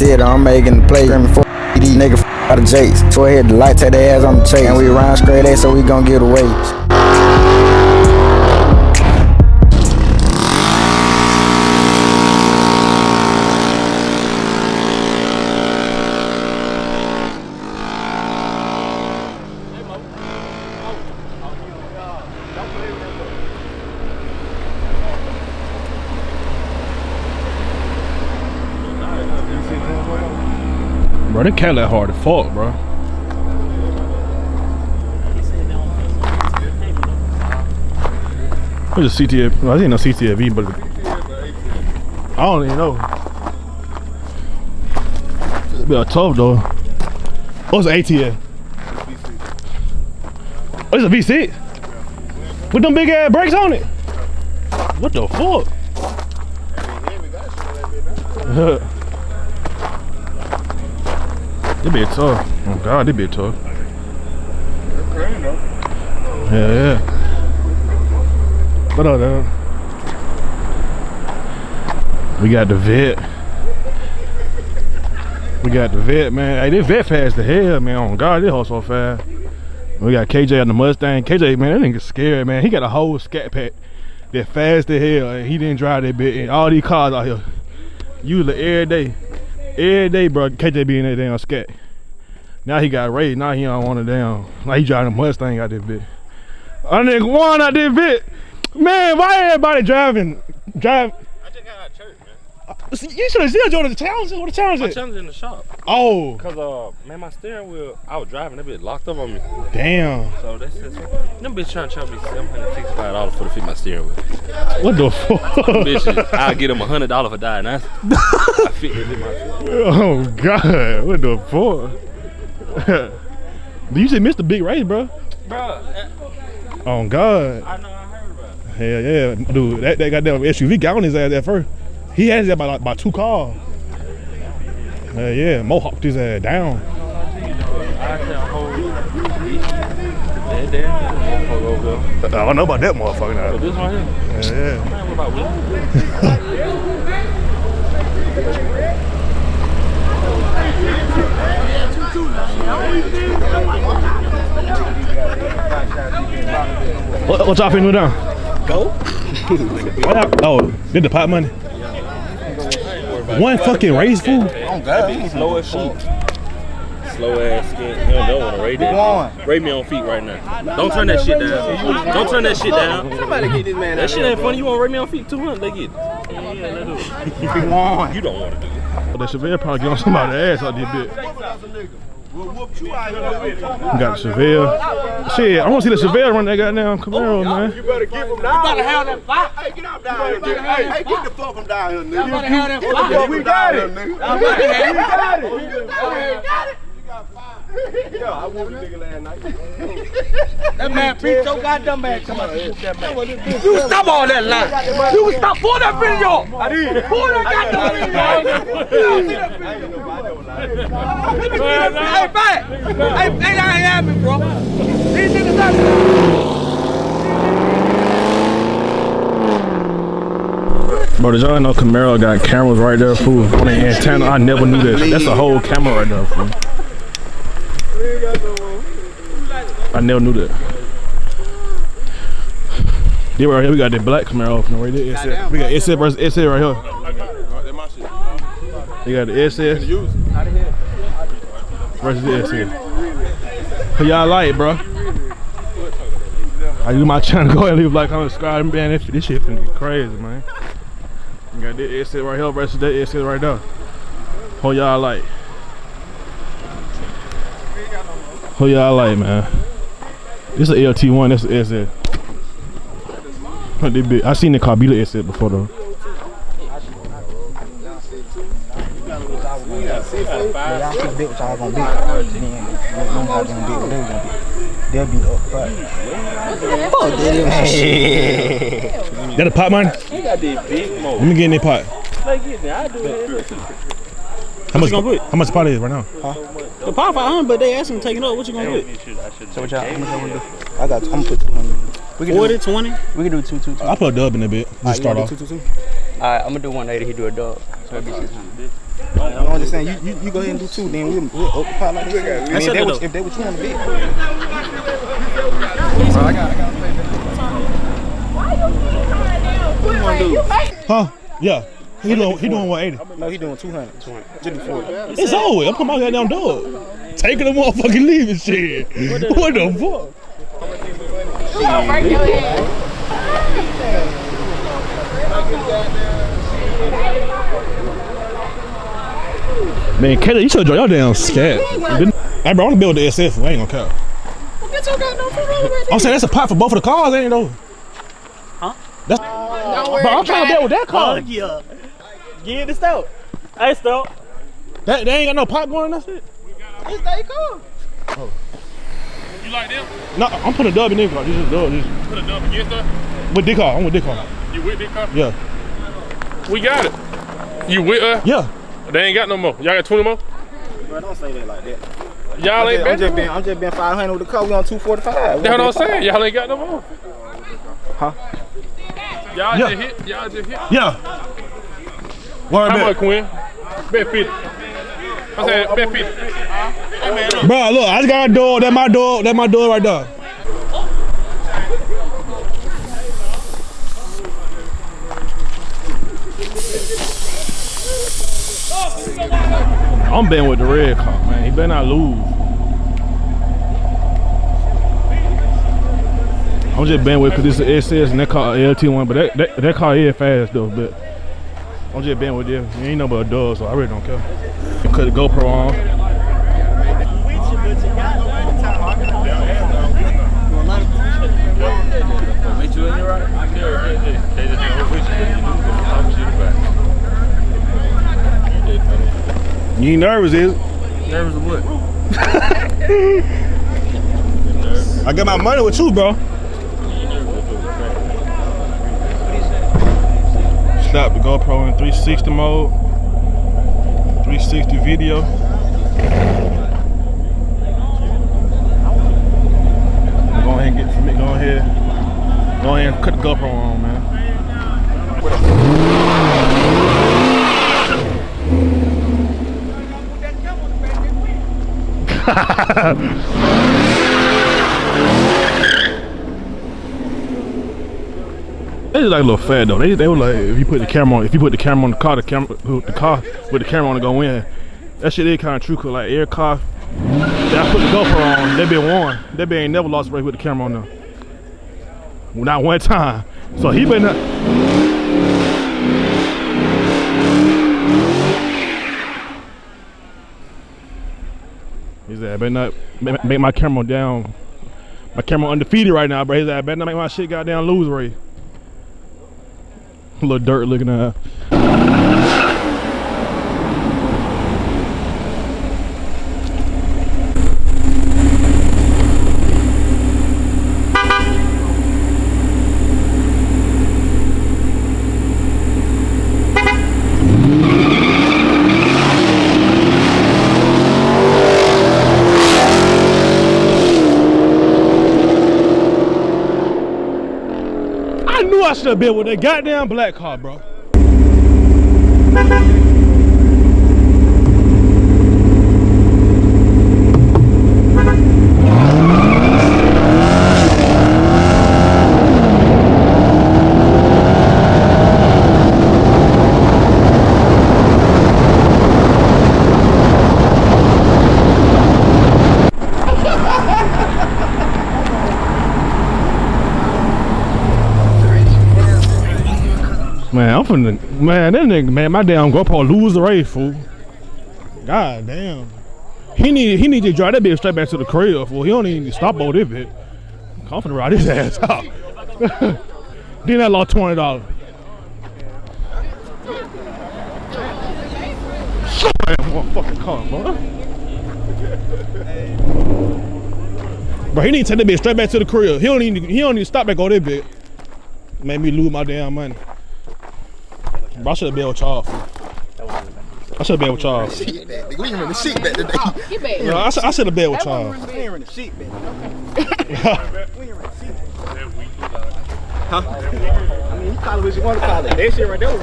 city, I'm making the play. Screaming for these niggas out of Jakes. So I hit the light, take their ass on the chase. And we rhyme straight A, so we gon' get away. Bro, they can't let hard to fuck, bro. What's a CTF? No, I didn't know CTFE, but I don't even know. It's a bit tough though. What's an ATF? Oh, it's a V6? With them big ass brakes on it? What the fuck? They be tough. Oh God, they be tough. Yeah. What up, though? We got the vet. Man. Hey, this vet fast to hell, man. Oh God, this horse so fast. We got KJ on the Mustang. KJ, man, that nigga scared, man. He got a whole scat pack that fast to hell, and he didn't drive that bit. And all these cars out here, usually every day, bro. KJ be in that damn scat. Now he got raised. Now he don't want it down. Now he driving a Mustang out this bit. I nigga one out this bit. Man, why everybody driving? I just got out of church, man. You should have still joined the challenge. What the challenge is? My challenge in the shop. Oh. Cause man, my steering wheel, I was driving, that bitch locked up on me. Damn. So that's just, them bitch trying to charge me $765 for to fit my steering wheel. What the fuck? Bitches, I'll get them $100 for dying. I fit it in my steering wheel. Oh God, what the fuck? You should miss the big race, bro. Oh God. I know, I heard about it. Hell yeah, dude. That goddamn SUV got on his ass at first. He had his ass by 2 cars. Hell yeah, mohawked his ass down. I don't know about that motherfucker now. This one here? Yeah. What about Will? What y'all finna do now? Go? Oh, did the pot money? One fucking race, fool? Oh God. Slow as shit. Slow ass skin. You don't want to rate that. Rate me on feet right now. Don't turn that shit down. Don't turn that shit down. Somebody get this man. That shit ain't funny. You want to rate me on feet 200? They get it. Yeah, let's do it. You don't want to do it. That Chevelle probably get on somebody's ass out this bit. We got the Chevelle. Shit, I want to see the Chevelle run that goddamn Camaro, man. You better give him down. You better have that fight. Hey, get him down here, nigga. Hey, get the fuck him down here, nigga. You better have that fight. We got it. We got it. You got it. Yeah, I whooped the nigga last night. That man beat so goddamn bad. Come on, you stop all that line. You stop. Pull that video. I did. Pull that goddamn video. Let me see that. Hey, back. Hey, I ain't having me, bro. These niggas out. Bro, did y'all know Camaro got cameras right there, fool? On the antenna, I never knew that. That's a whole camera right there, fool. I never knew that. Yeah, right here we got that black Camaro from right there. We got 𝑆𝑎𝑓 versus 𝑆𝑎𝑓 right here. We got the 𝑆𝑎𝑓 versus the 𝑆𝑎𝑓. Who y'all like, bro? I do my channel. Go ahead and leave a like, comment, subscribe, man. This shit finna get crazy, man. We got that 𝑆𝑎𝑓 right here versus that 𝑆𝑎𝑓 right there. Who y'all like? Who y'all like, man? This is an LT1, that's an 𝑆𝑎𝑓. I seen the car be the 𝑆𝑎𝑓 before though. That a pot, man? Let me get in that pot. How much pot is right now? Huh? The pot 500, but they asking to take it up. What you gonna get? So what y'all, how much y'all wanna do? I got, I'm gonna put 200. We can 40, 20? We can do 222. I'll put a dub in a bit. Just start off. Alright, I'm gonna do 180. He do a dub. So it'll be 600. I'm just saying, you go ahead and do 2, then we'll open the pot like this. I mean, if they what you want to be. Bro, I got Huh? Yeah. He doing 180. No, he doing 200. Just do 40. It's over with. I'm coming out that damn dog. Taking the motherfucking leaving shit. What the fuck? Man, Katie, you should draw your damn scat. Hey, bro, I'm gonna build the SF. I ain't gonna count. I'm saying that's a pot for both of the cars, ain't it though? Huh? That's, bro, I'm trying to build with that car. Yeah. Get the stout. Hey, stout. They ain't got no pot going in that shit? It's they cool. Oh. You like them? No, I'm putting a dub in this car. This is a dub. Put a dub against her? With this car. I'm with this car. You with this car? Yeah. We got it. You with her? Yeah. They ain't got no more. Y'all got 20 more? Bro, don't say that like that. Y'all ain't I'm just being 500 with the car. We on 245. That's what I'm saying. Y'all ain't got no more. Huh? Y'all just hit. Y'all just hit. Yeah. Word How bet. much, Quinn? Bet 50. I said bet 50. Bro, look, I just got a door. That's my door. That's my door right there. I'm betting with the red car, man. He better not lose. I'm just betting with because this is SS and that car LT1, but that car is fast though. But I'm just betting with them. You ain't no but a dog, so I really don't care. You cut the GoPro on. Make you in your right. They just know which you do back. You ain't nervous, is it? Nervous of what? I got my money with you, bro. Stop the GoPro in 360 mode. 360 video. Go ahead and get from it. Go ahead and cut the GoPro on, man. They just like a little fat though. They were like, if you put the camera on, the car, the camera with the camera on to go in. That shit is kind of true. Cause like every car that I put the GoPro on, they been warned. They been ain't never lost a race with the camera on them. Well, not one time. So he been not. He said, I better not make my camera down. My camera undefeated right now, bro. He said, I better not make my shit goddamn lose race. A little dirt looking at her. I should have been with that goddamn black car, bro. Man, that nigga, man, my damn GoPro lose the race, fool. God damn. He need to drive that bitch straight back to the crib, fool. He don't even need to stop over this bitch. I'm finna ride his ass out. Then I lost $20. Shut that motherfucking car, bro. Bro, he need to take that bitch straight back to the crib. He don't need to stop back over this bitch. Made me lose my damn money. Bro, I should have been with y'all. I should have been with y'all. We ain't run the shit back today. Bro, I should have been with y'all. We ain't run the shit back. Huh? I mean, you call it what you want to call it. That shit right there was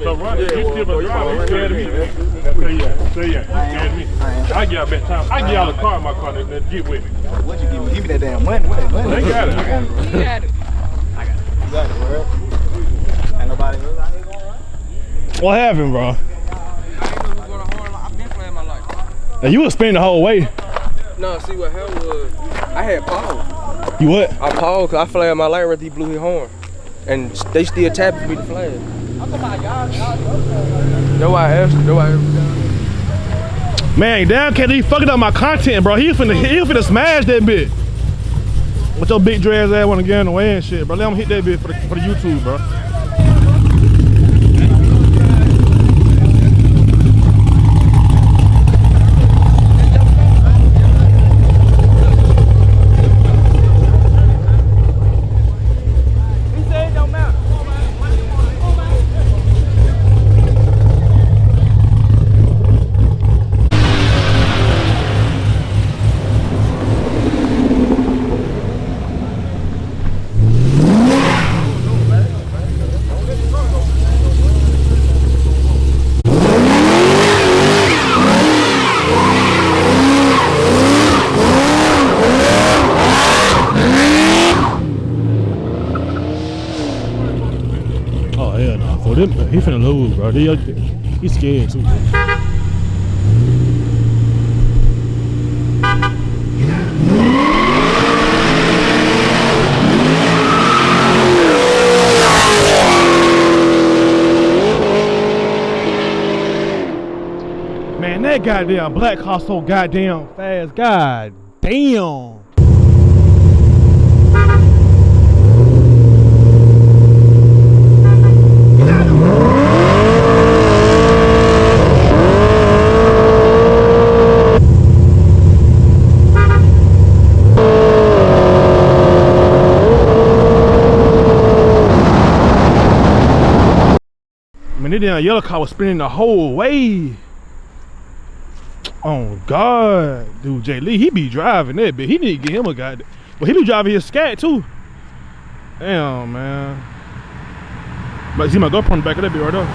So run it. You still been driving. You scared of me, man. Say yeah. You scared of me. I get y'all back time. I get y'all a car in my car. Let's get with me. What you give me? Give me that damn money. What that money? They got it. You got it. You got it, bro. Ain't nobody else out here going right? What happened, bro? I've been playing my life. And you was spinning the whole way. No, see what happened was I had paused. You what? I paused because I flared my light right there, he blew his horn. And they still tapping me to flag. That's why I asked you. That's why I Man, damn, can't he fucking up my content, bro. He finna smash that bitch. What your big dreads ass wanna get in the way and shit, bro. Let him hit that bitch for the YouTube, bro. Oh hell no, for them, he finna lose, bro. He's scared too. Man, that goddamn black car so goddamn fast. God damn. Man, that damn yellow car was spinning the whole way. Oh God, dude, Jay Lee, he be driving that bitch. He need to get him a goddamn. But he be driving his scat too. Damn, man. But see my GoPro on the back of that bitch right there.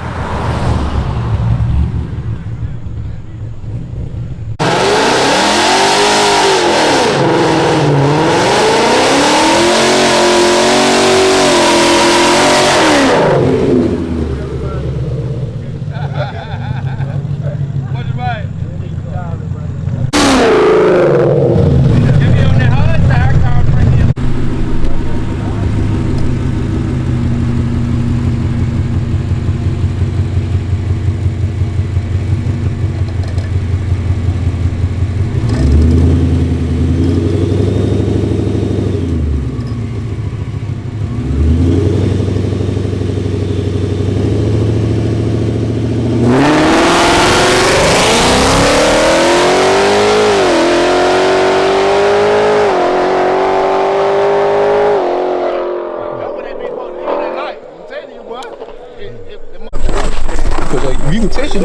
You can test it.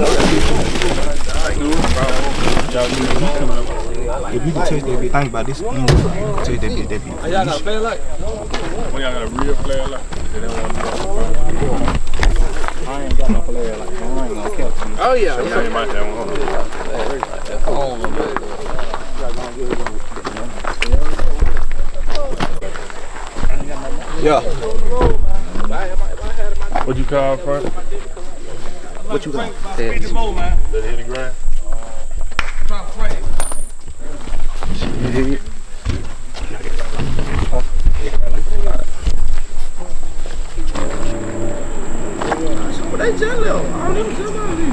If you can test that bitch, think about this. You can test that bitch. y'all got a flare light? We got a real flare light. I ain't got no flare light. I ain't gonna catch you. Oh yeah, You might have one. Yeah. What you call first? What you got? Let it hit the ground. But they jelly. I don't even tell about these.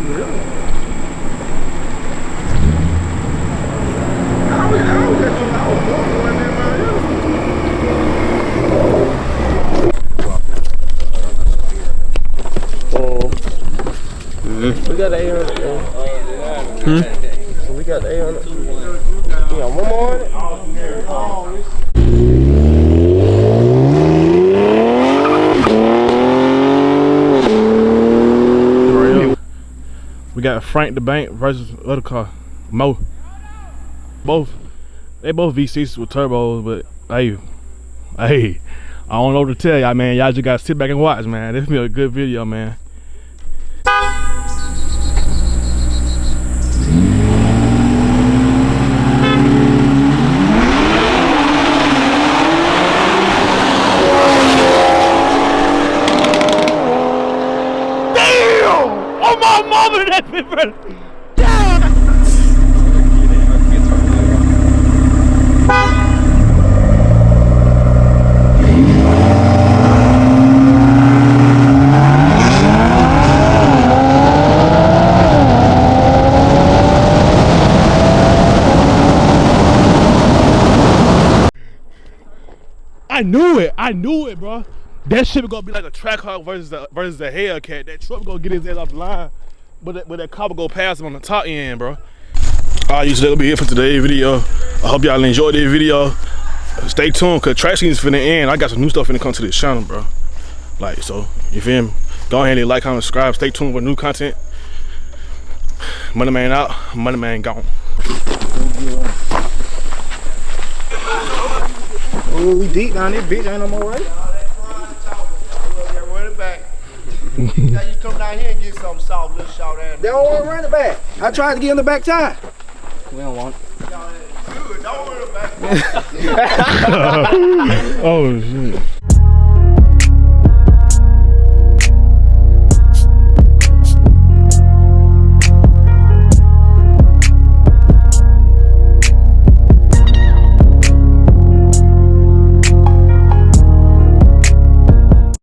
We got the 800. So we got the 800. Yeah, one more on it. We got Frank the Bank versus other car, Mo. They both V6s with turbos, but hey, I don't know what to tell y'all, man. Y'all just gotta sit back and watch, man. This be a good video, man. Oh my mother, that's been better. I knew it, bro. That shit was gonna be like a track hawk versus the Hellcat. That truck gonna get his ass off the line, but that car will go past him on the top end, bro. Alright, you that'll be it for today's video. I hope y'all enjoyed this video. Stay tuned, cause track season's finna end. I got some new stuff finna come to this channel, bro. Like, so, you feel me? Go ahead and like, comment, subscribe. Stay tuned for new content. Money Man out, Money Man gone. Oh, we deep down this bitch, ain't no more right? Run it back. Now you come down here and get something soft, little short ass. They don't want to run it back. I tried to get on the back tire. We don't want it. Good, don't run it back. Oh shit.